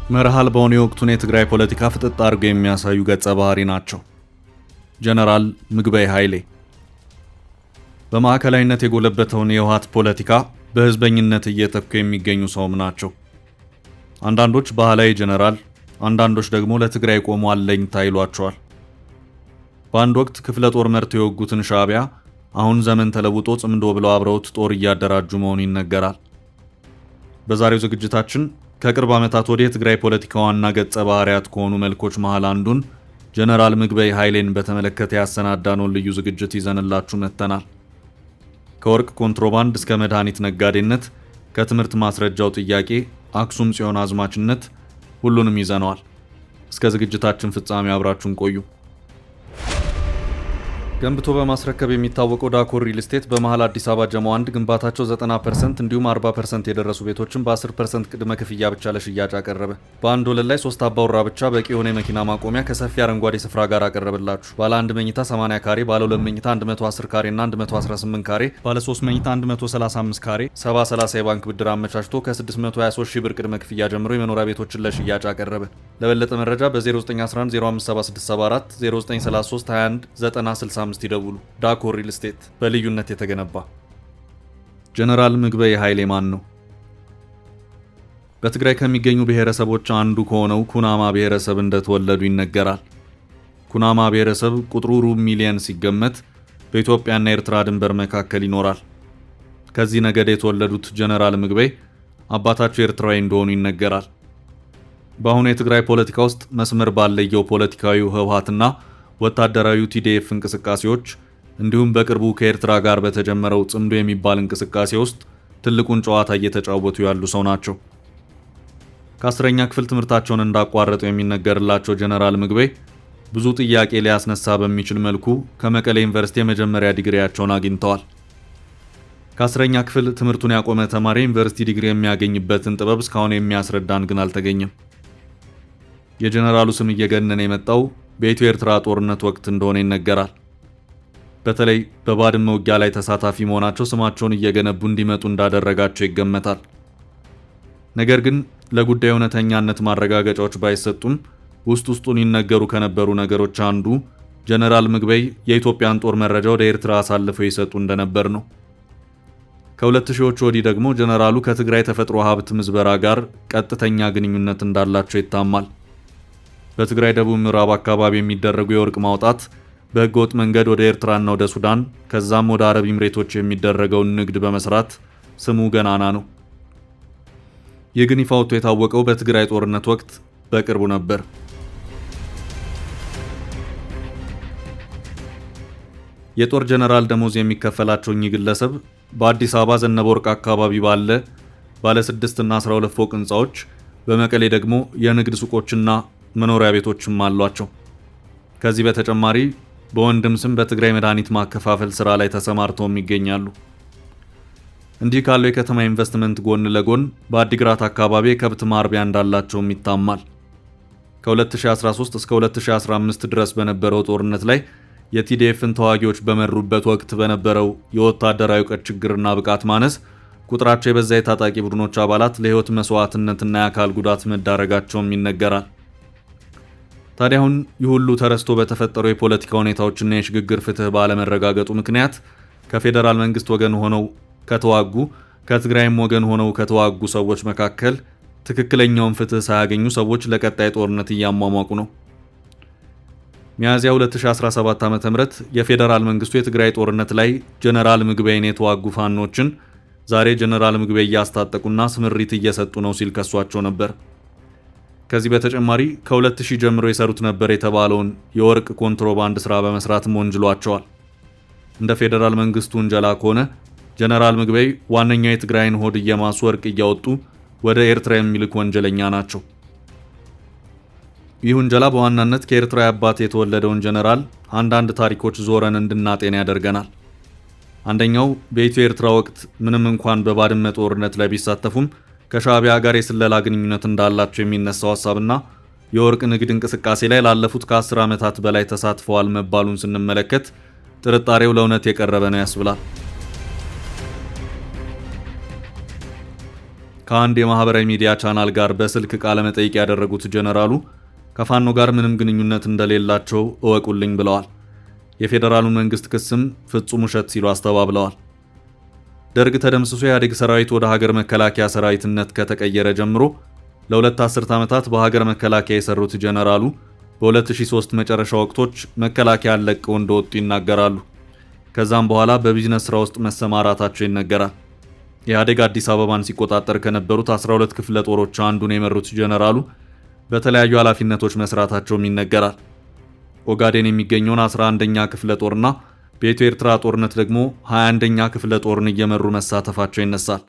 መርህ አልባውን የወቅቱን የትግራይ ፖለቲካ ፍጥጥ አድርገው የሚያሳዩ ገጸ ባህሪ ናቸው። ጀነራል ምግበይ ኃይሌ በማዕከላዊነት የጎለበተውን የህወሓት ፖለቲካ በህዝበኝነት እየተኩ የሚገኙ ሰውም ናቸው። አንዳንዶች ባህላዊ ጀነራል፣ አንዳንዶች ደግሞ ለትግራይ ቆሞ አለኝታ ይሏቸዋል። በአንድ ወቅት ክፍለ ጦር መርተው የወጉትን ሻዕቢያ አሁን ዘመን ተለውጦ ጽምዶ ብለው አብረውት ጦር እያደራጁ መሆኑ ይነገራል። በዛሬው ዝግጅታችን ከቅርብ ዓመታት ወዲህ የትግራይ ፖለቲካ ዋና ገጸ ባህሪያት ከሆኑ መልኮች መሃል አንዱን ጀነራል ምግበይ ኃይሌን በተመለከተ ያሰናዳነውን ልዩ ዝግጅት ይዘንላችሁ መጥተናል። ከወርቅ ኮንትሮባንድ እስከ መድኃኒት ነጋዴነት፣ ከትምህርት ማስረጃው ጥያቄ አክሱም ጽዮን አዝማችነት ሁሉንም ይዘነዋል። እስከ ዝግጅታችን ፍጻሜ አብራችሁን ቆዩ። ገንብቶ በማስረከብ የሚታወቀው ዳኮር ሪል ስቴት በመሃል አዲስ አበባ ጀሞ 1 ግንባታቸው 90% እንዲሁም 40% የደረሱ ቤቶችን በ10% ቅድመ ክፍያ ብቻ ለሽያጭ አቀረበ። በአንድ ወለል ላይ 3 አባወራ ብቻ በቂ የሆነ የመኪና ማቆሚያ ከሰፊ አረንጓዴ ስፍራ ጋር አቀረበላችሁ። ባለ 1 መኝታ 80 ካሬ፣ ባለ 2 መኝታ 110 ካሬ እና 118 ካሬ፣ ባለ 3 መኝታ 135 ካሬ 70/30 የባንክ ብድር አመቻችቶ ከ623 ሺህ ብር ቅድመ ክፍያ ጀምሮ የመኖሪያ ቤቶችን ለሽያጭ አቀረበ። ለበለጠ መረጃ በ0911 057674 0933 21 9065 ይደውሉ። ዳኮር ሪል ስቴት በልዩነት የተገነባ። ጀነራል ምግበይ ኃይሌ ማን ነው? በትግራይ ከሚገኙ ብሔረሰቦች አንዱ ከሆነው ኩናማ ብሔረሰብ እንደተወለዱ ይነገራል። ኩናማ ብሔረሰብ ቁጥሩ ሩብ ሚሊዮን ሲገመት በኢትዮጵያና ኤርትራ ድንበር መካከል ይኖራል። ከዚህ ነገድ የተወለዱት ጀነራል ምግበይ አባታቸው ኤርትራዊ እንደሆኑ ይነገራል። በአሁኑ የትግራይ ፖለቲካ ውስጥ መስመር ባለየው ፖለቲካዊ ህወሓትና ወታደራዊ ቲዲኤፍ እንቅስቃሴዎች እንዲሁም በቅርቡ ከኤርትራ ጋር በተጀመረው ጽምዶ የሚባል እንቅስቃሴ ውስጥ ትልቁን ጨዋታ እየተጫወቱ ያሉ ሰው ናቸው። ከ10ኛ ክፍል ትምህርታቸውን እንዳቋረጡ የሚነገርላቸው ጀነራል ምግበይ ብዙ ጥያቄ ሊያስነሳ በሚችል መልኩ ከመቀሌ ዩኒቨርሲቲ የመጀመሪያ ዲግሪያቸውን አግኝተዋል። ከ10ኛ ክፍል ትምህርቱን ያቆመ ተማሪ ዩኒቨርሲቲ ዲግሪ የሚያገኝበትን ጥበብ እስካሁን የሚያስረዳን ግን አልተገኘም። የጀነራሉ ስም እየገነነ የመጣው በኢትዮ ኤርትራ ጦርነት ወቅት እንደሆነ ይነገራል። በተለይ በባድመ ውጊያ ላይ ተሳታፊ መሆናቸው ስማቸውን እየገነቡ እንዲመጡ እንዳደረጋቸው ይገመታል። ነገር ግን ለጉዳዩ እውነተኛነት ማረጋገጫዎች ባይሰጡም ውስጥ ውስጡን ይነገሩ ከነበሩ ነገሮች አንዱ ጀነራል ምግበይ የኢትዮጵያን ጦር መረጃ ወደ ኤርትራ አሳልፈው ይሰጡ እንደነበር ነው። ከ2000ዎቹ ወዲህ ደግሞ ጀነራሉ ከትግራይ ተፈጥሮ ሀብት ምዝበራ ጋር ቀጥተኛ ግንኙነት እንዳላቸው ይታማል። በትግራይ ደቡብ ምዕራብ አካባቢ የሚደረጉ የወርቅ ማውጣት በህገወጥ መንገድ ወደ ኤርትራና ወደ ሱዳን ከዛም ወደ አረብ ኤምሬቶች የሚደረገውን ንግድ በመስራት ስሙ ገናና ነው። ይህ ግን ይፋ ወጥቶ የታወቀው በትግራይ ጦርነት ወቅት በቅርቡ ነበር። የጦር ጀነራል ደሞዝ የሚከፈላቸው እኚህ ግለሰብ በአዲስ አበባ ዘነበ ወርቅ አካባቢ ባለ 6 እና 12 ፎቅ ህንፃዎች፣ በመቀሌ ደግሞ የንግድ ሱቆችና መኖሪያ ቤቶችም አሏቸው። ከዚህ በተጨማሪ በወንድም ስም በትግራይ መድኃኒት ማከፋፈል ስራ ላይ ተሰማርተውም ይገኛሉ። እንዲህ ካለው የከተማ ኢንቨስትመንት ጎን ለጎን በአዲግራት አካባቢ የከብት ማርቢያ እንዳላቸውም ይታማል። ከ2013 እስከ 2015 ድረስ በነበረው ጦርነት ላይ የቲዲኤፍን ተዋጊዎች በመሩበት ወቅት በነበረው የወታደራዊ እውቀት ችግርና ብቃት ማነስ ቁጥራቸው የበዛ የታጣቂ ቡድኖች አባላት ለህይወት መስዋዕትነትና የአካል ጉዳት መዳረጋቸውም ይነገራል። ታዲያ አሁን ይህ ሁሉ ተረስቶ በተፈጠሩ የፖለቲካ ሁኔታዎችና የሽግግር ፍትህ ባለመረጋገጡ ምክንያት ከፌዴራል መንግስት ወገን ሆነው ከተዋጉ ከትግራይም ወገን ሆነው ከተዋጉ ሰዎች መካከል ትክክለኛውን ፍትህ ሳያገኙ ሰዎች ለቀጣይ ጦርነት እያሟሟቁ ነው። ሚያዝያ 2017 ዓ.ም የፌዴራል መንግስቱ የትግራይ ጦርነት ላይ ጀነራል ምግበይን የተዋጉ ፋኖችን ዛሬ ጀነራል ምግበይ እያስታጠቁና ስምሪት እየሰጡ ነው ሲል ከሷቸው ነበር። ከዚህ በተጨማሪ ከ2000 ጀምሮ የሰሩት ነበር የተባለውን የወርቅ ኮንትሮባንድ ስራ በመስራትም ወንጅሏቸዋል። እንደ ፌዴራል መንግስቱ ውንጀላ ከሆነ ጀነራል ምግበይ ዋነኛው የትግራይን ሆድ እየማሱ ወርቅ እያወጡ ወደ ኤርትራ የሚልክ ወንጀለኛ ናቸው። ይህ ውንጀላ በዋናነት ከኤርትራዊ አባት የተወለደውን ጀነራል አንዳንድ ታሪኮች ዞረን እንድናጤን ያደርገናል። አንደኛው በኢትዮ ኤርትራ ወቅት ምንም እንኳን በባድመ ጦርነት ላይ ቢሳተፉም ከሻዕቢያ ጋር የስለላ ግንኙነት እንዳላቸው የሚነሳው ሐሳብና የወርቅ ንግድ እንቅስቃሴ ላይ ላለፉት ከ10 ዓመታት በላይ ተሳትፈዋል መባሉን ስንመለከት ጥርጣሬው ለእውነት የቀረበ ነው ያስብላል። ከአንድ የማህበራዊ ሚዲያ ቻናል ጋር በስልክ ቃለ መጠይቅ ያደረጉት ጀነራሉ ከፋኖ ጋር ምንም ግንኙነት እንደሌላቸው እወቁልኝ ብለዋል። የፌዴራሉን መንግስት ክስም ፍጹም ውሸት ሲሉ አስተባብለዋል። ደርግ ተደምስሶ የኢህአዴግ ሰራዊት ወደ ሀገር መከላከያ ሰራዊትነት ከተቀየረ ጀምሮ ለሁለት አስርት ዓመታት በሀገር መከላከያ የሰሩት ጀነራሉ በ2003 መጨረሻ ወቅቶች መከላከያን ለቀው እንደወጡ ይናገራሉ። ከዛም በኋላ በቢዝነስ ስራ ውስጥ መሰማራታቸው ይነገራል። ኢህአዴግ አዲስ አበባን ሲቆጣጠር ከነበሩት 12 ክፍለ ጦሮች አንዱን የመሩት ጀነራሉ በተለያዩ ኃላፊነቶች መስራታቸውም ይነገራል። ኦጋዴን የሚገኘውን 11ኛ ክፍለ ጦርና በኢትዮ ኤርትራ ጦርነት ደግሞ 21ኛ ክፍለ ጦርን እየመሩ መሳተፋቸው ይነሳል።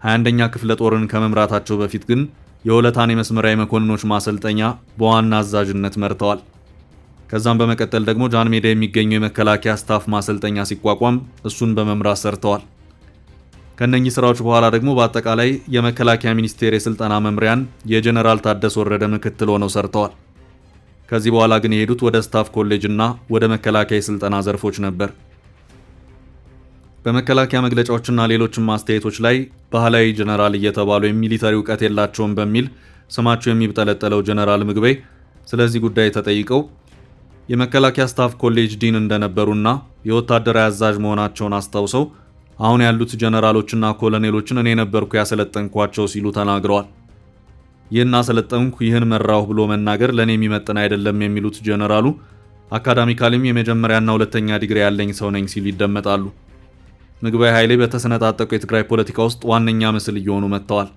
21ኛ ክፍለ ጦርን ከመምራታቸው በፊት ግን የወለታን የመስመራዊ መኮንኖች ማሰልጠኛ በዋና አዛዥነት መርተዋል። ከዛም በመቀጠል ደግሞ ጃን ሜዳ የሚገኘው የመከላከያ ስታፍ ማሰልጠኛ ሲቋቋም እሱን በመምራት ሰርተዋል። ከነኚህ ስራዎች በኋላ ደግሞ በአጠቃላይ የመከላከያ ሚኒስቴር የስልጠና መምሪያን የጀነራል ታደሰ ወረደ ምክትል ሆነው ሰርተዋል። ከዚህ በኋላ ግን የሄዱት ወደ ስታፍ ኮሌጅ እና ወደ መከላከያ የስልጠና ዘርፎች ነበር። በመከላከያ መግለጫዎችና ሌሎችም አስተያየቶች ላይ ባህላዊ ጀነራል እየተባሉ የሚሊተሪ እውቀት የላቸውም በሚል ስማቸው የሚብጠለጠለው ጀነራል ምግበይ ስለዚህ ጉዳይ ተጠይቀው የመከላከያ ስታፍ ኮሌጅ ዲን እንደነበሩና የወታደራዊ አዛዥ መሆናቸውን አስታውሰው አሁን ያሉት ጀነራሎችና ኮሎኔሎችን እኔ ነበርኩ ያሰለጠንኳቸው ሲሉ ተናግረዋል። ይህን አሰለጠንኩ፣ ይህን መራሁ ብሎ መናገር ለኔ የሚመጥን አይደለም የሚሉት ጀነራሉ አካዳሚካሊም የመጀመሪያና ሁለተኛ ዲግሪ ያለኝ ሰው ነኝ ሲሉ ይደመጣሉ። ምግበይ ኃይሌ በተሰነጣጠቁ የትግራይ ፖለቲካ ውስጥ ዋነኛ ምስል እየሆኑ መጥተዋል።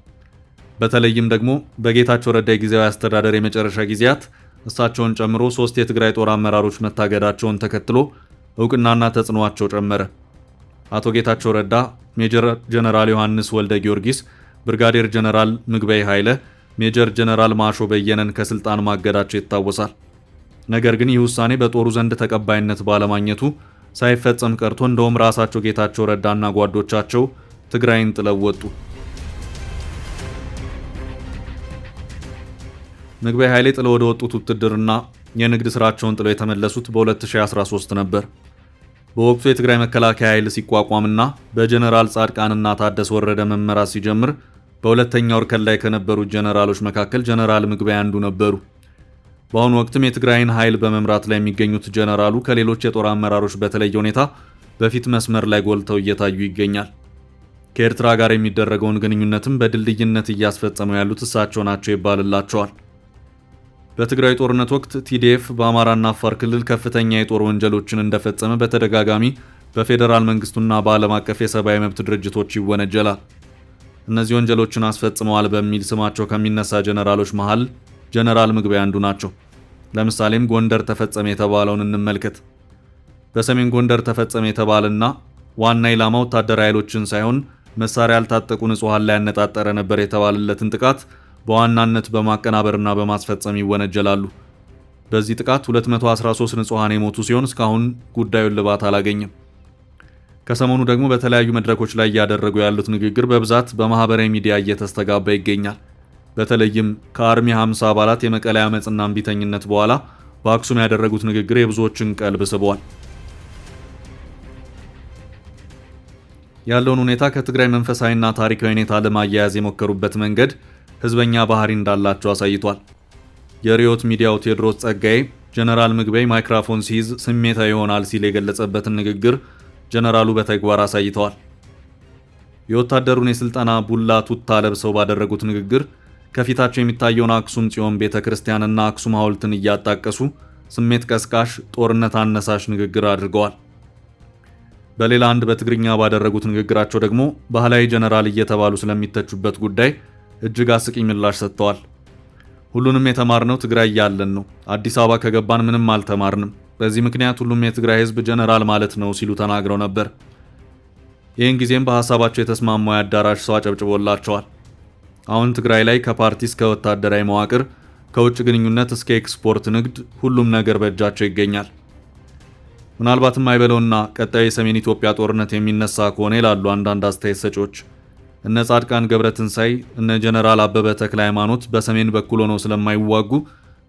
በተለይም ደግሞ በጌታቸው ረዳ ጊዜያዊ አስተዳደር የመጨረሻ ጊዜያት እሳቸውን ጨምሮ 3 የትግራይ ጦር አመራሮች መታገዳቸውን ተከትሎ እውቅናና ተጽዕኖአቸው ጨመረ። አቶ ጌታቸው ረዳ፣ ሜጀር ጀነራል ዮሐንስ ወልደ ጊዮርጊስ፣ ብርጋዴር ጀነራል ምግበይ ኃይለ፣ ሜጀር ጀነራል ማሾ በየነን ከስልጣን ማገዳቸው ይታወሳል። ነገር ግን ይህ ውሳኔ በጦሩ ዘንድ ተቀባይነት ባለማግኘቱ ሳይፈጸም ቀርቶ እንደውም ራሳቸው ጌታቸው ረዳና ጓዶቻቸው ትግራይን ጥለው ወጡ። ምግበይ ኃይሌ ጥለው ወደ ወጡት ውትድርና የንግድ ስራቸውን ጥለው የተመለሱት በ2013 ነበር። በወቅቱ የትግራይ መከላከያ ኃይል ሲቋቋምና በጀነራል ጻድቃንና ታደሰ ወረደ መመራት ሲጀምር በሁለተኛው እርከን ላይ ከነበሩት ጀነራሎች መካከል ጀነራል ምግበይ አንዱ ነበሩ። በአሁኑ ወቅትም የትግራይን ኃይል በመምራት ላይ የሚገኙት ጀነራሉ ከሌሎች የጦር አመራሮች በተለየ ሁኔታ በፊት መስመር ላይ ጎልተው እየታዩ ይገኛል። ከኤርትራ ጋር የሚደረገውን ግንኙነትም በድልድይነት እያስፈጸሙ ያሉት እሳቸው ናቸው ይባልላቸዋል። በትግራይ ጦርነት ወቅት ቲዲኤፍ በአማራና አፋር ክልል ከፍተኛ የጦር ወንጀሎችን እንደፈጸመ በተደጋጋሚ በፌዴራል መንግስቱና በዓለም አቀፍ የሰብአዊ መብት ድርጅቶች ይወነጀላል። እነዚህ ወንጀሎችን አስፈጽመዋል በሚል ስማቸው ከሚነሳ ጀነራሎች መሃል ጀነራል ምግበይ አንዱ ናቸው። ለምሳሌም ጎንደር ተፈጸመ የተባለውን እንመልከት። በሰሜን ጎንደር ተፈጸመ የተባለና ዋና ኢላማ ወታደራዊ ኃይሎችን ሳይሆን መሳሪያ ያልታጠቁ ንጹሃን ላይ ያነጣጠረ ነበር የተባለለትን ጥቃት በዋናነት በማቀናበርና በማስፈጸም ይወነጀላሉ። በዚህ ጥቃት 213 ንጹሃን የሞቱ ሲሆን እስካሁን ጉዳዩን ልባት አላገኘም። ከሰሞኑ ደግሞ በተለያዩ መድረኮች ላይ እያደረጉ ያሉት ንግግር በብዛት በማህበራዊ ሚዲያ እየተስተጋባ ይገኛል። በተለይም ከአርሚ 50 አባላት የመቀሌ አመጽና እምቢተኝነት በኋላ በአክሱም ያደረጉት ንግግር የብዙዎችን ቀልብ ስቧል። ያለውን ሁኔታ ከትግራይ መንፈሳዊና ታሪካዊ ሁኔታ ለማያያዝ የሞከሩበት መንገድ ህዝበኛ ባህሪ እንዳላቸው አሳይቷል። የሪዮት ሚዲያው ቴዎድሮስ ጸጋዬ ጀነራል ምግበይ ማይክሮፎን ሲይዝ ስሜታዊ ይሆናል ሲል የገለጸበትን ንግግር ጀነራሉ በተግባር አሳይተዋል። የወታደሩን የስልጠና ቡላ ቱታ ለብሰው ባደረጉት ንግግር ከፊታቸው የሚታየውን አክሱም ጽዮን ቤተክርስቲያንና አክሱም ሐውልትን እያጣቀሱ ስሜት ቀስቃሽ ጦርነት አነሳሽ ንግግር አድርገዋል። በሌላ አንድ በትግርኛ ባደረጉት ንግግራቸው ደግሞ ባህላዊ ጀነራል እየተባሉ ስለሚተቹበት ጉዳይ እጅግ አስቂኝ ምላሽ ሰጥተዋል። ሁሉንም የተማርነው ትግራይ ያለን ነው። አዲስ አበባ ከገባን ምንም አልተማርንም። በዚህ ምክንያት ሁሉም የትግራይ ህዝብ ጀነራል ማለት ነው ሲሉ ተናግረው ነበር። ይህን ጊዜም በሐሳባቸው የተስማማው የአዳራሽ ሰው አጨብጭቦላቸዋል። አሁን ትግራይ ላይ ከፓርቲ እስከ ወታደራዊ መዋቅር፣ ከውጭ ግንኙነት እስከ ኤክስፖርት ንግድ ሁሉም ነገር በእጃቸው ይገኛል። ምናልባትም አይበለውና ቀጣዩ የሰሜን ኢትዮጵያ ጦርነት የሚነሳ ከሆነ ይላሉ አንዳንድ አስተያየት ሰጪዎች፣ እነ ጻድቃን ገብረትንሳይ እነ ጀነራል አበበ ተክለ ሃይማኖት በሰሜን በኩል ሆነው ስለማይዋጉ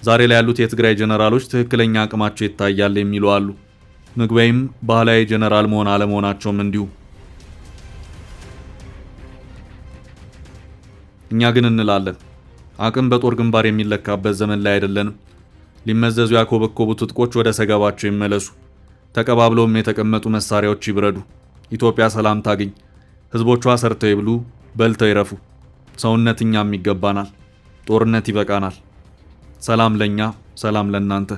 ዛሬ ላይ ያሉት የትግራይ ጀነራሎች ትክክለኛ አቅማቸው ይታያል የሚሉ አሉ። ምግበይም ባህላዊ ጀነራል መሆን አለመሆናቸውም እንዲሁ። እኛ ግን እንላለን፣ አቅም በጦር ግንባር የሚለካበት ዘመን ላይ አይደለንም። ሊመዘዙ ያኮበኮቡ ትጥቆች ወደ ሰገባቸው ይመለሱ። ተቀባብለውም የተቀመጡ መሳሪያዎች ይብረዱ። ኢትዮጵያ ሰላም ታግኝ። ህዝቦቿ ሰርተው ይብሉ፣ በልተው ይረፉ። ሰውነት እኛም ይገባናል። ጦርነት ይበቃናል። ሰላም ለኛ፣ ሰላም ለእናንተ።